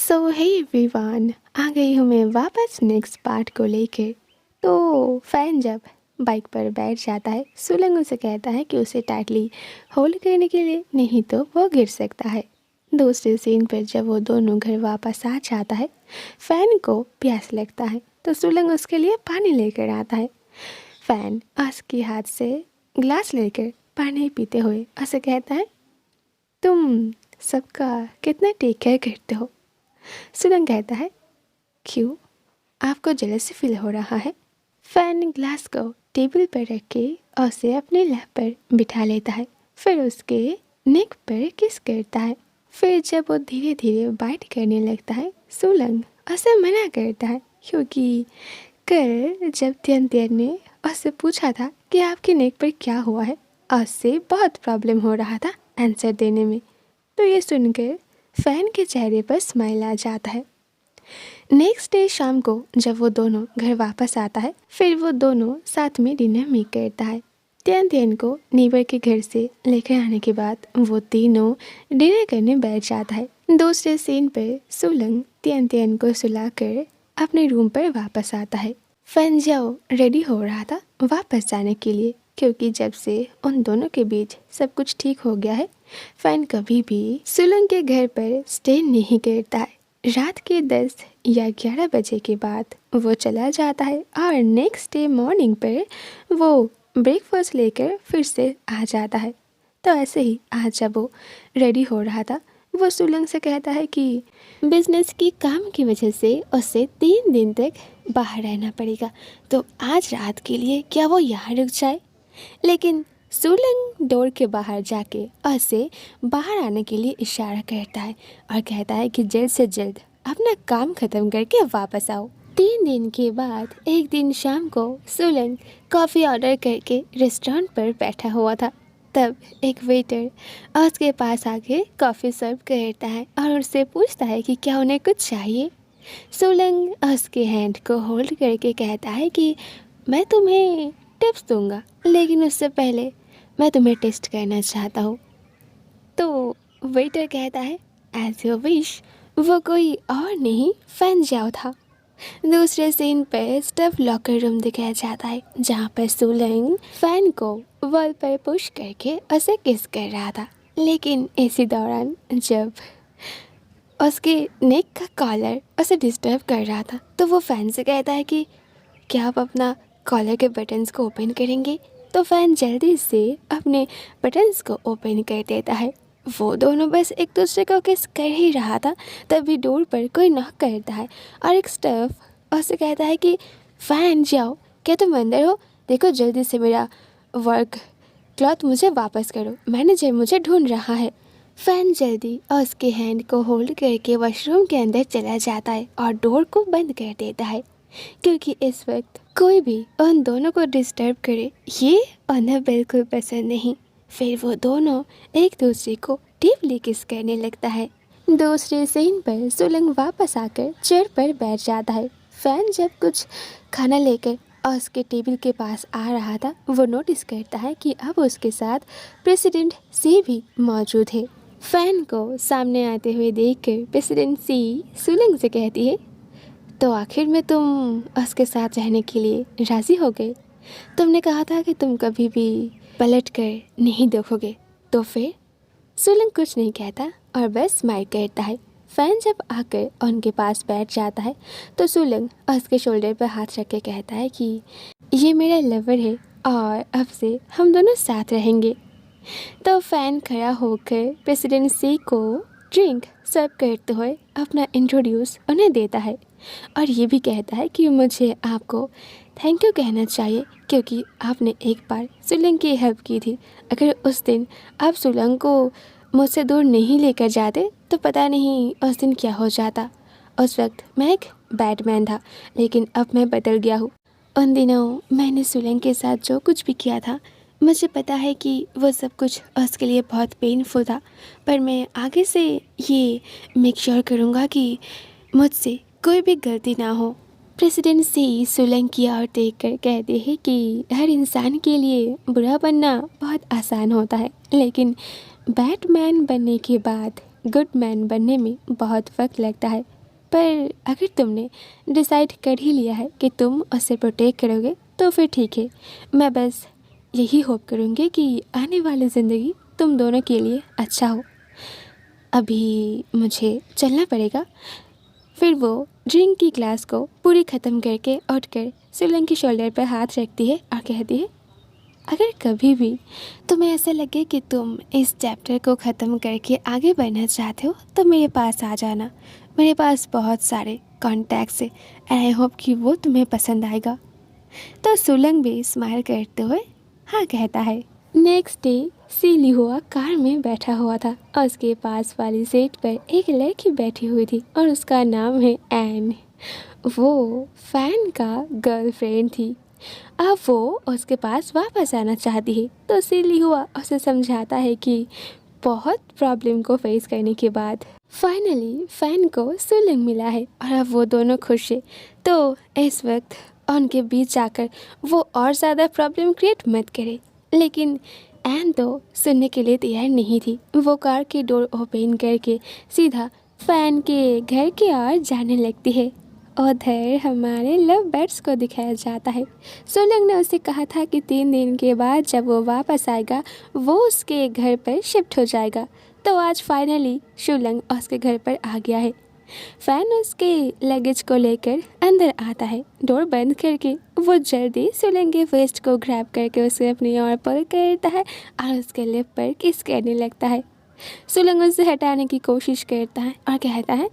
सो hey everyone, आ गई हूँ मैं वापस नेक्स्ट पार्ट को लेकर। तो फैन जब बाइक पर बैठ जाता है, सुलंग उसे कहता है कि उसे टाइटली होल्ड करने के लिए, नहीं तो वो गिर सकता है। दूसरे सीन पर जब वो दोनों घर वापस आ जाता है, फैन को प्यास लगता है तो सुलंग उसके लिए पानी लेकर आता है। फैन उसके हाथ से ग्लास लेकर पानी पीते हुए उसे कहता है, तुम सबका कितना टेक केयर करते हो। सुलंग कहता है, क्यों, आपको जेलसी फील हो रहा है। फैन ग्लास को टेबल पर रख के उसे अपने लैप पर बिठा लेता है, फिर उसके नेक पर किस करता है। फिर जब वो धीरे धीरे बाइट करने लगता है, सुलंग उसे मना करता है, क्योंकि कल जब तियन ने उससे पूछा था कि आपके नेक पर क्या हुआ है, उससे बहुत प्रॉब्लम हो रहा था आंसर देने में। तो ये सुनकर फैन के चेहरे पर स्माइल आ जाता है। नेक्स्ट डे शाम को जब वो दोनों घर वापस आता है, फिर वो दोनों साथ में डिनर मेक करता है। तियन को नीबर के घर से लेकर आने के बाद वो तीनों डिनर करने बैठ जाता है। दूसरे सीन पर सुलंग तियन को सुलाकर अपने रूम पर वापस आता है। फैन जब रेडी हो रहा था वापस जाने के लिए, क्योंकि जब से उन दोनों के बीच सब कुछ ठीक हो गया है, फैन कभी भी सुलंग के घर पर स्टे नहीं करता है। रात के 10 या 11 बजे के बाद वो चला जाता है और नेक्स्ट डे मॉर्निंग पर वो ब्रेकफास्ट लेकर फिर से आ जाता है। तो ऐसे ही आज जब वो रेडी हो रहा था, वो सुलंग से कहता है कि बिजनेस की काम की वजह से उसे 3 दिन तक बाहर रहना पड़ेगा, तो आज रात के लिए क्या वो यहाँ रुक जाए। लेकिन सुलंग डोर के बाहर जाके उसे बाहर आने के लिए इशारा करता है और कहता है कि जल्द से जल्द अपना काम ख़त्म करके वापस आओ। 3 दिन के बाद एक दिन शाम को सुलंग कॉफ़ी ऑर्डर करके रेस्टोरेंट पर बैठा हुआ था। तब एक वेटर उसके पास आके कॉफ़ी सर्व करता है और उससे पूछता है कि क्या उन्हें कुछ चाहिए। सुलंग उसके हैंड को होल्ड करके कहता है कि मैं तुम्हें टिप्स दूंगा, लेकिन उससे पहले मैं तुम्हें टेस्ट करना चाहता हूँ। तो वेटर कहता है, एज यू विश। वो कोई और नहीं, फैन जाओ था। दूसरे सीन पर स्टफ लॉकर रूम दिखाया जाता है, जहाँ पर सुलंग फैन को वॉल पर पुश करके उसे किस कर रहा था। लेकिन इसी दौरान जब उसके नेक का कॉलर उसे डिस्टर्ब कर रहा था, तो वो फैन से कहता है कि क्या आप अपना कॉलर के बटन्स को ओपन करेंगे। तो फैन जल्दी से अपने बटन्स को ओपन कर देता है। वो दोनों बस एक दूसरे को किस कर ही रहा था, तभी डोर पर कोई नॉक करता है और एक स्टाफ उससे कहता है कि फैन जाओ, क्या तुम अंदर हो, देखो जल्दी से मेरा वर्क क्लॉथ मुझे वापस करो, मैनेजर मुझे ढूंढ रहा है। फैन जल्दी उसके हैंड को होल्ड करके वॉशरूम के अंदर चला जाता है और डोर को बंद कर देता है, क्योंकि इस वक्त कोई भी उन दोनों को डिस्टर्ब करे ये उन्हें बिल्कुल पसंद नहीं। फिर वो दोनों एक दूसरे को डीपली किस करने लगता है। दूसरे सीन पर सुलंग वापस आकर चेयर पर बैठ जाता है। फैन जब कुछ खाना लेकर उसके टेबल के पास आ रहा था, वो नोटिस करता है कि अब उसके साथ प्रेसिडेंट सी भी मौजूद है। फैन को सामने आते हुए देखकर प्रेसिडेंट सी सुलंग से कहती है, तो आखिर में तुम उसके साथ रहने के लिए राज़ी हो गए। तुमने कहा था कि तुम कभी भी पलट कर नहीं देखोगे। तो फिर सुलंग कुछ नहीं कहता और बस स्माइल करता है। फैन जब आकर उनके पास बैठ जाता है, तो सुलंग उसके शोल्डर पर हाथ रख के कहता है कि ये मेरा लवर है और अब से हम दोनों साथ रहेंगे। तो फैन खड़ा होकर प्रेसिडेंट सी को ड्रिंक सर्व करते हुए अपना इंट्रोड्यूस उन्हें देता है और ये भी कहता है कि मुझे आपको थैंक यू कहना चाहिए, क्योंकि आपने एक बार सुलंग की हेल्प की थी। अगर उस दिन आप सुलंग को मुझसे दूर नहीं लेकर जाते तो पता नहीं उस दिन क्या हो जाता। उस वक्त मैं एक बैडमैन था, लेकिन अब मैं बदल गया हूँ। उन दिनों मैंने सुलंग के साथ जो कुछ भी किया था, मुझे पता है कि वो सब कुछ उसके लिए बहुत पेनफुल था, पर मैं आगे से ये मेक श्योर करूँगा कि मुझसे कोई भी गलती ना हो। प्रेसिडेंट सी सुलंग की ओर देखकर कहते हैं कि हर इंसान के लिए बुरा बनना बहुत आसान होता है, लेकिन बैटमैन बनने के बाद गुड मैन बनने में बहुत वक्त लगता है। पर अगर तुमने डिसाइड कर ही लिया है कि तुम उसे प्रोटेक्ट करोगे तो फिर ठीक है। मैं बस यही होप करूँगी कि आने वाली ज़िंदगी तुम दोनों के लिए अच्छा हो। अभी मुझे चलना पड़ेगा। फिर वो ड्रिंक की ग्लास को पूरी ख़त्म करके उठकर सुलंग की शोल्डर पर हाथ रखती है और कहती है, अगर कभी भी तुम्हें ऐसा लगे कि तुम इस चैप्टर को ख़त्म करके आगे बढ़ना चाहते हो तो मेरे पास आ जाना। मेरे पास बहुत सारे कॉन्टैक्ट्स हैं एंड आई होप कि वो तुम्हें पसंद आएगा। तो सुलंग भी स्माइल करते हुए हाँ कहता है। नेक्स्ट डे सी हुआ कार में बैठा हुआ था और उसके पास वाली सीट पर एक लड़की बैठी हुई थी और उसका नाम है एन। वो फैन का गर्लफ्रेंड थी। अब वो उसके पास वापस आना चाहती है तो सी हुआ उसे समझाता है कि बहुत प्रॉब्लम को फेस करने के बाद फाइनली फैन को सुलंग मिला है और अब वो दोनों खुश है। तो इस वक्त उनके बीच जाकर वो और ज़्यादा प्रॉब्लम क्रिएट मत करे। लेकिन एन तो सुनने के लिए तैयार नहीं थी। वो कार की डोर ओपन करके सीधा फैन के घर की ओर जाने लगती है। उधर हमारे लव बर्ड्स को दिखाया जाता है। सुलंग ने उसे कहा था कि 3 दिन के बाद जब वो वापस आएगा वो उसके घर पर शिफ्ट हो जाएगा। तो आज फाइनली सुलंग उसके घर पर आ गया है। फैन उसके लगेज को लेकर अंदर आता है। डोर बंद करके वो जल्दी सुलंग के वेस्ट को ग्रैब करके उसे अपनी ओर पुल करता है और उसके लिप पर किस करने लगता है। सुलंग उसे हटाने की कोशिश करता है और कहता है,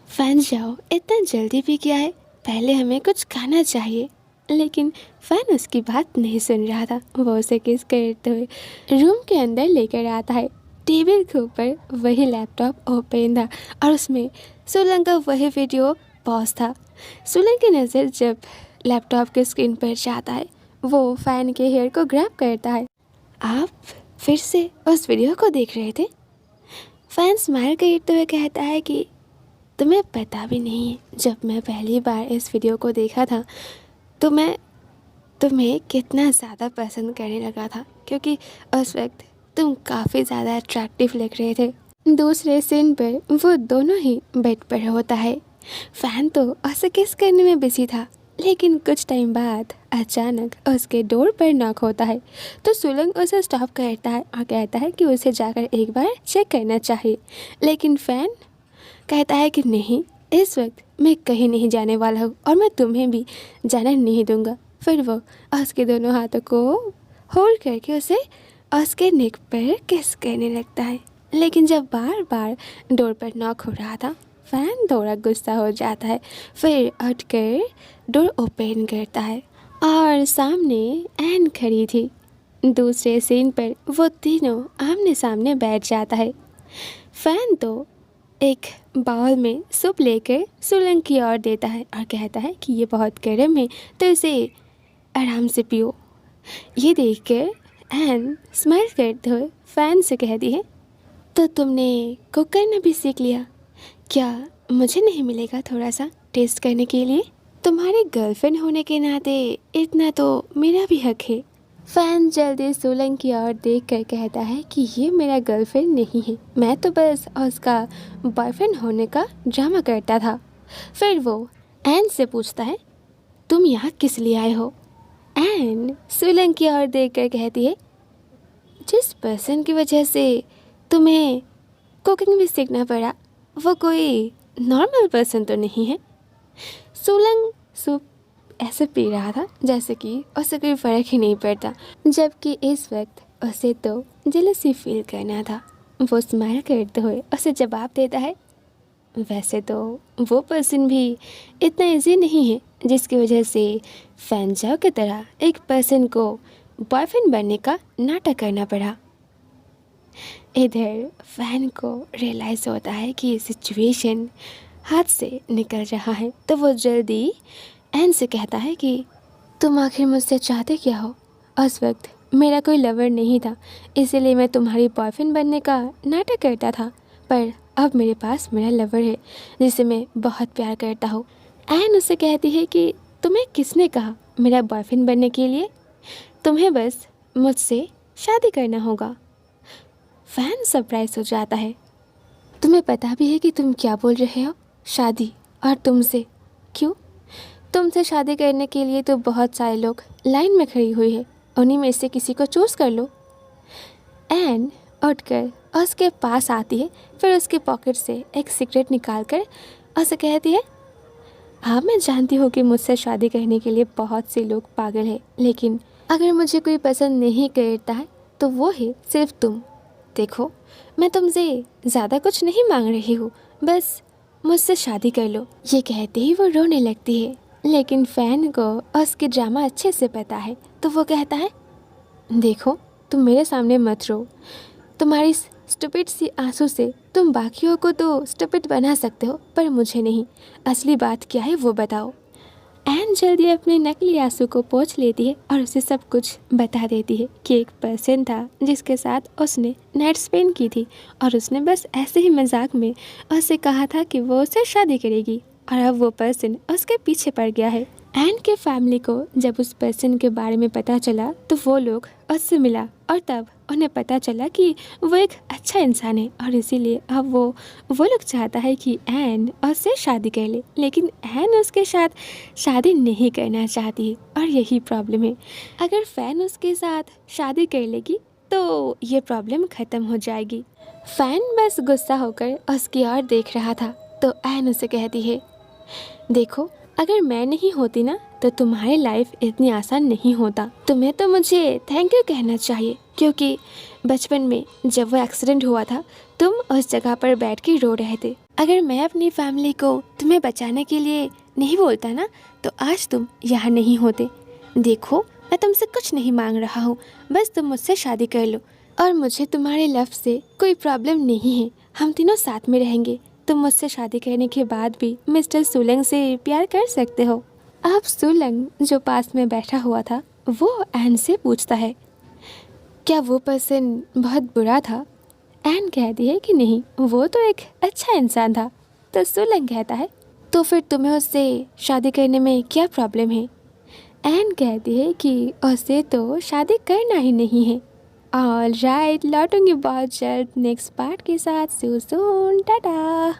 फैन जाओ, इतना जल्दी भी क्या है, पहले हमें कुछ खाना चाहिए। लेकिन फैन उसकी बात नहीं सुन रहा था। वो उसे किस करते हुए रूम के अंदर लेकर आता है। टेबल के ऊपर वही लैपटॉप ओपन था और उसमें सुलंग का वही वीडियो पॉज था। सुलंग की नज़र जब लैपटॉप के स्क्रीन पर जाता है वो फैन के हेयर को ग्रैब करता है। आप फिर से उस वीडियो को देख रहे थे? फैन स्माइल करते हुए कहता है कि तुम्हें पता भी नहीं है, जब मैं पहली बार इस वीडियो को देखा था तो मैं तुम्हें कितना ज़्यादा पसंद करने लगा था, क्योंकि उस वक्त तुम काफ़ी ज़्यादा अट्रैक्टिव लग रहे थे। दूसरे सीन पर वो दोनों ही बेड पर होता है। फैन तो उसे किस करने में बिजी था, लेकिन कुछ टाइम बाद अचानक उसके डोर पर नॉक होता है। तो सुलंग उसे स्टॉप करता है और कहता है कि उसे जाकर एक बार चेक करना चाहिए। लेकिन फैन कहता है कि नहीं, इस वक्त मैं कहीं नहीं जाने वाला हूँ और मैं तुम्हें भी जाने नहीं दूंगा। फिर वो उसके दोनों हाथों को होल्ड करके उसे उसके नेक पर किस करने लगता है। लेकिन जब बार बार डोर पर नॉक हो रहा था फैन थोड़ा गुस्सा हो जाता है। फिर उठकर डोर ओपन करता है और सामने एन खड़ी थी। दूसरे सीन पर वो तीनों आमने सामने बैठ जाता है। फैन तो एक बाउल में सूप लेकर सुलंग की ओर देता है और कहता है कि ये बहुत गर्म है तो इसे आराम से पियो। ये देखकर एन स्माइल करते हुए फैन से कहती है, तो तुमने कुक करना भी सीख लिया क्या? मुझे नहीं मिलेगा थोड़ा सा टेस्ट करने के लिए? तुम्हारी गर्लफ्रेंड होने के नाते इतना तो मेरा भी हक है। फैन जल्दी सुलंग की ओर देख कर कहता है कि ये मेरा गर्लफ्रेंड नहीं है, मैं तो बस उसका बॉयफ्रेंड होने का ड्रामा करता था। फिर वो एन से पूछता है, तुम यहाँ किस लिए आए हो? एन सुलंग की ओर देख कर कहती है, जिस पर्सन की वजह से तुम्हें कुकिंग भी सीखना पड़ा वो कोई नॉर्मल पर्सन तो नहीं है। सुलंग सूप ऐसे पी रहा था जैसे कि उसे कोई फ़र्क ही नहीं पड़ता, जबकि इस वक्त उसे तो जेलसी फील करना था। वो स्माइल करते हुए उसे जवाब देता है, वैसे तो वो पर्सन भी इतना इजी नहीं है जिसकी वजह से फैन जाओ की तरह एक पर्सन को बॉयफ्रेंड बनने का नाटक करना पड़ा। इधर फैन को रियलाइज़ होता है कि ये सिचुएशन हाथ से निकल रहा है। तो वो जल्दी एन से कहता है कि तुम आखिर मुझसे चाहते क्या हो? उस वक्त मेरा कोई लवर नहीं था, इसीलिए मैं तुम्हारी बॉयफ्रेंड बनने का नाटक करता था, पर अब मेरे पास मेरा लवर है जिसे मैं बहुत प्यार करता हूँ। एन उससे कहती है कि तुम्हें किसने कहा मेरा बॉयफ्रेंड बनने के लिए? तुम्हें बस मुझसे शादी करना होगा। फैन सरप्राइज हो जाता है, तुम्हें पता भी है कि तुम क्या बोल रहे हो? शादी और तुमसे। क्यों? तुमसे शादी करने के लिए तो बहुत सारे लोग लाइन में खड़ी हुई है, उन्हीं में से किसी को चूज़ कर लो। एन उठकर उसके पास आती है, फिर उसके पॉकेट से एक सिगरेट निकालकर उसे कहती है, हाँ मैं जानती हूँ कि मुझसे शादी करने के लिए बहुत से लोग पागल हैं, लेकिन अगर मुझे कोई पसंद नहीं करता है तो वो है सिर्फ तुम। देखो, मैं तुमसे ज़्यादा कुछ नहीं मांग रही हूँ, बस मुझसे शादी कर लो। ये कहते ही वो रोने लगती है, लेकिन फैन को उसके ड्रामा अच्छे से पता है, तो वो कहता है, देखो तुम मेरे सामने मत रो। तुम्हारी स्टूपिड सी आंसू से तुम बाकियों को तो स्टूपिड बना सकते हो, पर मुझे नहीं। असली बात क्या है वो बताओ। एन जल्दी अपने नकली आंसू को पोंछ लेती है और उसे सब कुछ बता देती है कि एक पर्सन था जिसके साथ उसने नाइट स्पेंड की थी, और उसने बस ऐसे ही मजाक में उससे कहा था कि वो उससे शादी करेगी, और अब वो पर्सन उसके पीछे पड़ गया है। एन के फैमिली को जब उस पर्सन के बारे में पता चला तो वो लोग उससे मिला, और तब उन्हें पता चला कि वो एक अच्छा इंसान है, और इसीलिए अब वो लोग चाहता है कि एन उससे शादी कर ले, लेकिन एन उसके साथ शादी नहीं करना चाहती है, और यही प्रॉब्लम है। अगर फैन उसके साथ शादी कर लेगी तो ये प्रॉब्लम ख़त्म हो जाएगी। फैन बस गुस्सा होकर उसकी ओर देख रहा था, तो एन उसे कहती है, देखो अगर मैं नहीं होती ना तो तुम्हारी लाइफ इतनी आसान नहीं होता। तुम्हें तो मुझे थैंक यू कहना चाहिए, क्योंकि बचपन में जब वो एक्सीडेंट हुआ था तुम उस जगह पर बैठ के रो रहे थे। अगर मैं अपनी फैमिली को तुम्हें बचाने के लिए नहीं बोलता ना तो आज तुम यहाँ नहीं होते। देखो, मैं तुमसे कुछ नहीं मांग रहा हूँ, बस तुम मुझसे शादी कर लो, और मुझे तुम्हारे लव से कोई प्रॉब्लम नहीं है। हम तीनों साथ में रहेंगे। तुम मुझसे शादी करने के बाद भी मिस्टर सुलंग से प्यार कर सकते हो। अब सुलंग जो पास में बैठा हुआ था वो एन से पूछता है, क्या वो पर्सन बहुत बुरा था? एन कहती है कि नहीं, वो तो एक अच्छा इंसान था। तो सुलंग कहता है, तो फिर तुम्हें उससे शादी करने में क्या प्रॉब्लम है? एन कहती है कि उससे तो शादी करना ही नहीं है। ऑल राइट, लौटूंगी बहुत जल्द नेक्स्ट पार्ट के साथ। सी यू सून, टाटा।